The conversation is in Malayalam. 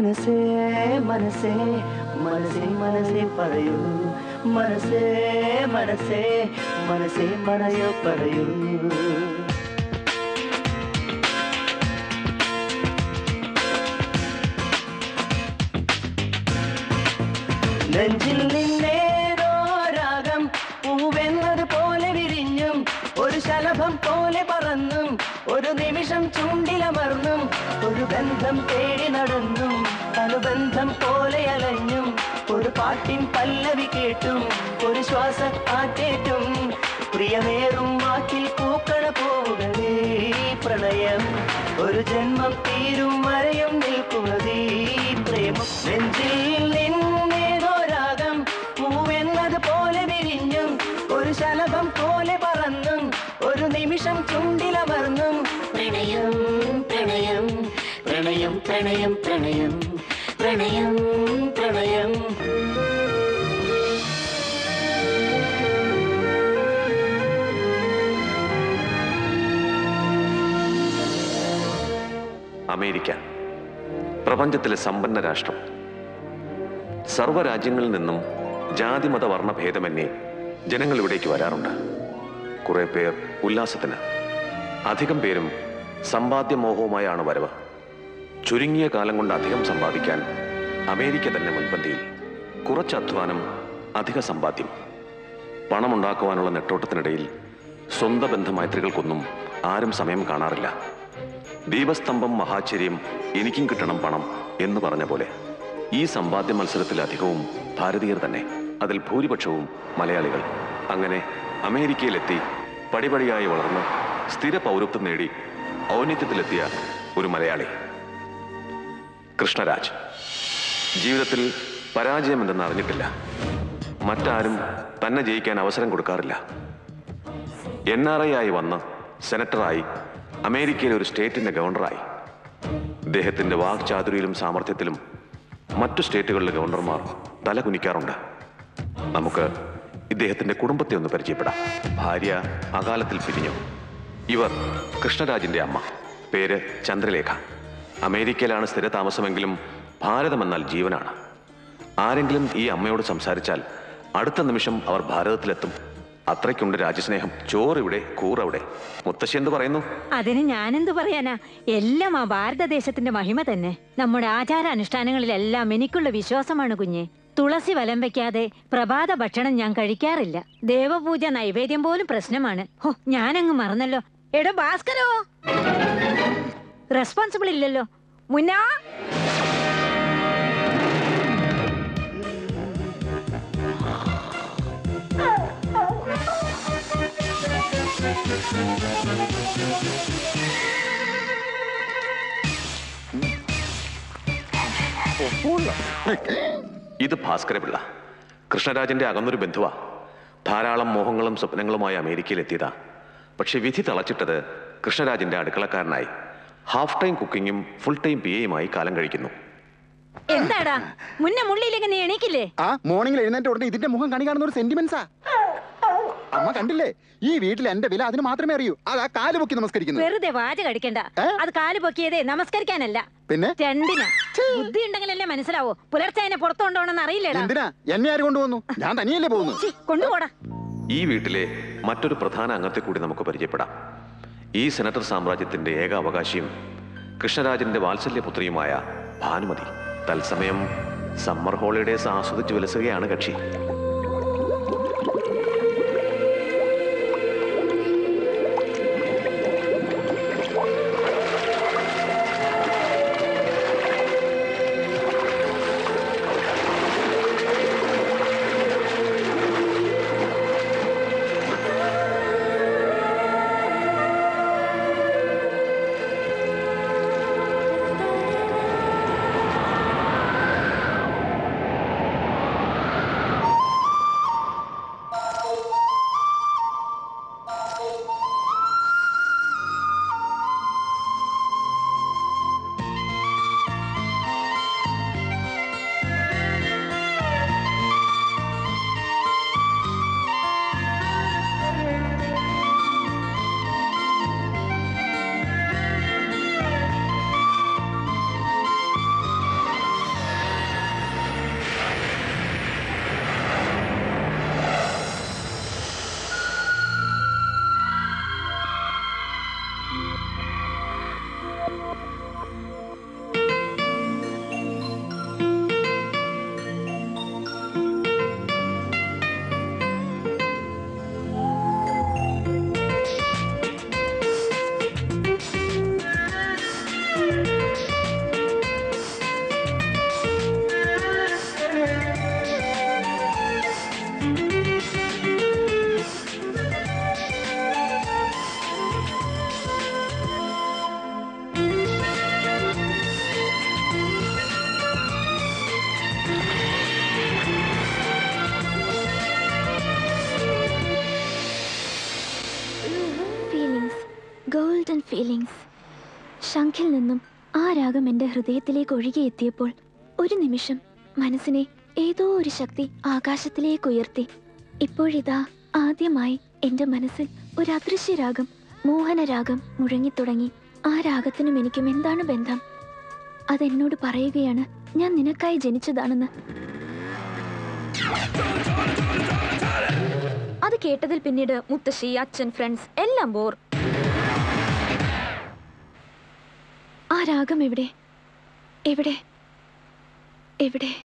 മനസ്സേ മനസ്സേ മനസ്സേ മനസ്സേ പറയൂ മനസ്സേ മനസ്സേ മനസ്സേ മനയോ പറയൂ നെഞ്ചിൽ നിന്നേതോ രാഗം പൂവെന്നത് പോലെ വിരിഞ്ഞും ഒരു ശലഭം പോലെ പറന്നും ഒരു നിമിഷം ചൂണ്ടിലമർന്നും ഒരു ബന്ധം തേടി നടന്നും അനുബന്ധം പോലെ അലഞ്ഞും ഒരു പാട്ടിൻ പല്ലവി കേട്ടും ഒരു ശ്വാസ കാറ്റേറ്റും പ്രിയമേറും വാക്കിൽ പൂക്കള പോവുകതേ പ്രണയം ഒരു ജന്മം തീരും വരെയും നിൽക്കുന്നതീ പ്രേമം നെഞ്ചിൽ നിന്നേതോ രാഗം പൂവെന്നത് പോലെ വിരിഞ്ഞും ഒരു ശലഭം പോലെ പറന്നും ഒരു നിമിഷം ചുണ്ടിലമർന്നും പ്രണയം പ്രണയം പ്രണയം പ്രണയം പ്രണയം പ്രണയം പ്രണയം അമേരിക്ക പ്രപഞ്ചത്തിലെ സമ്പന്ന രാഷ്ട്രം. സർവ്വരാജ്യങ്ങളിൽ നിന്നും ജാതിമത വർണ്ണ ഭേദമന്യേ ജനങ്ങൾ ഇവിടേക്ക് വരാറുണ്ട്. കുറെ പേർ ഉല്ലാസത്തിന്, അധികം പേരും സമ്പാദ്യമോഹവുമായാണ് വരവ്. ചുരുങ്ങിയ കാലം കൊണ്ട് അധികം സമ്പാദിക്കാൻ അമേരിക്ക തന്നെ മുൻപന്തിയിൽ. കുറച്ച് അധ്വാനം, അധിക സമ്പാദ്യം. പണമുണ്ടാക്കുവാനുള്ള നെട്ടോട്ടത്തിനിടയിൽ സ്വന്തം ബന്ധമൈത്രികൾക്കൊന്നും ആരും സമയം കാണാറില്ല. ദീപസ്തംഭം മഹാചര്യം, എനിക്കും കിട്ടണം പണം എന്ന് പറഞ്ഞ പോലെ ഈ സമ്പാദ്യ മത്സരത്തിൽ അധികവും ഭാരതീയർ തന്നെ, അതിൽ ഭൂരിപക്ഷവും മലയാളികൾ. അങ്ങനെ അമേരിക്കയിലെത്തി പടിപടിയായി വളർന്ന് സ്ഥിര പൗരത്വം നേടി ഔന്നത്യത്തിലെത്തിയ ഒരു മലയാളി കൃഷ്ണരാജ്. ജീവിതത്തിൽ പരാജയമെന്തെന്ന് അറിഞ്ഞിട്ടില്ല. മറ്റാരും തന്നെ ജയിക്കാൻ അവസരം കൊടുക്കാറില്ല. NRI ആയി വന്ന് സെനറ്ററായി അമേരിക്കയിലെ ഒരു സ്റ്റേറ്റിന്റെ ഗവർണറായി. ഇദ്ദേഹത്തിന്റെ വാക്ചാതുരിയിലും സാമർഥ്യത്തിലും മറ്റു സ്റ്റേറ്റുകളിലെ ഗവർണർമാർ തല കുനിക്കാറുണ്ട്. നമുക്ക് ഇദ്ദേഹത്തിന്റെ കുടുംബത്തെ ഒന്ന് പരിചയപ്പെടാം. ഭാര്യ അകാലത്തിൽ പിരിഞ്ഞു. ഇവർ കൃഷ്ണരാജിന്റെ അമ്മ. പേര് ചന്ദ്രലേഖ. അമേരിക്കയിലാണ് സ്ഥിര താമസമെങ്കിലും ഭാരതമെന്നാൽ ജീവനാണ്. ആരെങ്കിലും ഈ അമ്മയോട് സംസാരിച്ചാൽ അടുത്ത നിമിഷം അവർ ഭാരതത്തിലെത്തും. അത്രയ്ക്കുണ്ട് രാജ്യസ്നേഹം. ചോറിവിടെ, കൂറവിടെ. മുത്തശ്ശി എന്ത് പറയുന്നു? അതിന് ഞാനെന്ത് പറയാനാ? എല്ലാം ആ ഭാരതദേശത്തിന്റെ മഹിമ തന്നെ. നമ്മുടെ ആചാരാനുഷ്ഠാനങ്ങളിലെല്ലാം എനിക്കുള്ള വിശ്വാസമാണ് കുഞ്ഞെ. തുളസി വലം വെക്കാതെ പ്രഭാത ഭക്ഷണം ഞാൻ കഴിക്കാറില്ല. ദേവപൂജ നൈവേദ്യം പോലും പ്രശ്നമാണ്. ഹോ, ഞാനങ്ങ് മറന്നല്ലോ. എടോ ഭാസ്കരോ, റെസ്പോൺസിബിൾ ഇല്ലല്ലോ. മുന്നാ ഇത് ഭാസ്കരപിള്ള, കൃഷ്ണരാജന്റെ അകന്നൊരു ബന്ധുവാ. ധാരാളം മോഹങ്ങളും സ്വപ്നങ്ങളുമായി അമേരിക്കയിലെത്തിയതാ. പക്ഷെ വിധി തളച്ചിട്ടത് കൃഷ്ണരാജിന്റെ അടുക്കളക്കാരനായി. ഹാഫ് ടൈം കുക്കിങ്ങും ഫുൾ ടൈം PA കാലം കഴിക്കുന്നു. എന്താടാ മുന്നേ മുള്ളിയിലേക്ക് നീ എണീക്കില്ലേ? മോർണിംഗിൽ എഴുന്നേറ്റ ഉടനെ ഇതിന്റെ മുഖം കാണുന്ന ഒരു സെന്റിമെന്റ്സാ. അമ്മ കണ്ടില്ലേ, ഈ വീട്ടിൽ എന്റെ വില അതിന് മാത്രമേ അറിയൂ. അത് ആ കാല് പൊക്കി നമസ്കരിക്കുന്നു. വെറുതെ വാച കടിക്കണ്ട. അത് കാല് പൊക്കിയതേ നമസ്കരിക്കാനല്ല, പിന്നെ രണ്ടിനാ. ബുദ്ധി ഉണ്ടെങ്കിലല്ലേ മനസ്സിലാവോ. പുലർച്ചെ അതിനെ പുറത്തു കൊണ്ടുപോകണമെന്ന് അറിയില്ലേടാ. എന്തിനാ എന്നെ ആര് കൊണ്ടുവന്നു? ഞാൻ തനിയല്ലേ പോകുന്നു. കൊണ്ടുപോടാ. ഈ വീട്ടിലെ മറ്റൊരു പ്രധാന അംഗത്തെ കൂടി നമുക്ക് പരിചയപ്പെടാം. ഈ സെനറ്റർ സാമ്രാജ്യത്തിന്റെ ഏക അവകാശിയും കൃഷ്ണരാജന്റെ വാത്സല്യപുത്രിയുമായ ഭാനുമതി. തത്സമയം സമ്മർ ഹോളിഡേസ് ആസ്വദിച്ച് വിലസുകയാണ് കക്ഷി. Golden feelings. ശംഖിൽ നിന്നും ആ രാഗം എൻ്റെ ഹൃദയത്തിലേക്ക് ഒഴുകിയെത്തിയപ്പോൾ ഒരു നിമിഷം മനസ്സിനെ ഏതോ ഒരു ശക്തി ആകാശത്തിലേക്ക് ഉയർത്തി. ഇപ്പോഴിതാ ആദ്യമായി എൻ്റെ മനസ്സിൽ ഒരു അദൃശ്യ രാഗം, മോഹനരാഗം മുഴങ്ങിത്തുടങ്ങി. ആ രാഗത്തിനും എനിക്കും എന്താണ് ബന്ധം? അതെന്നോട് പറയുകയാണ് ഞാൻ നിനക്കായി ജനിച്ചതാണെന്ന്. അത് കേട്ടതിൽ പിന്നീട് മുത്തശ്ശി, അച്ഛൻ, ഫ്രണ്ട്സ് എല്ലാം ബോർ. ആ രാഗം എവിടെ? എവിടെ? എവിടെ?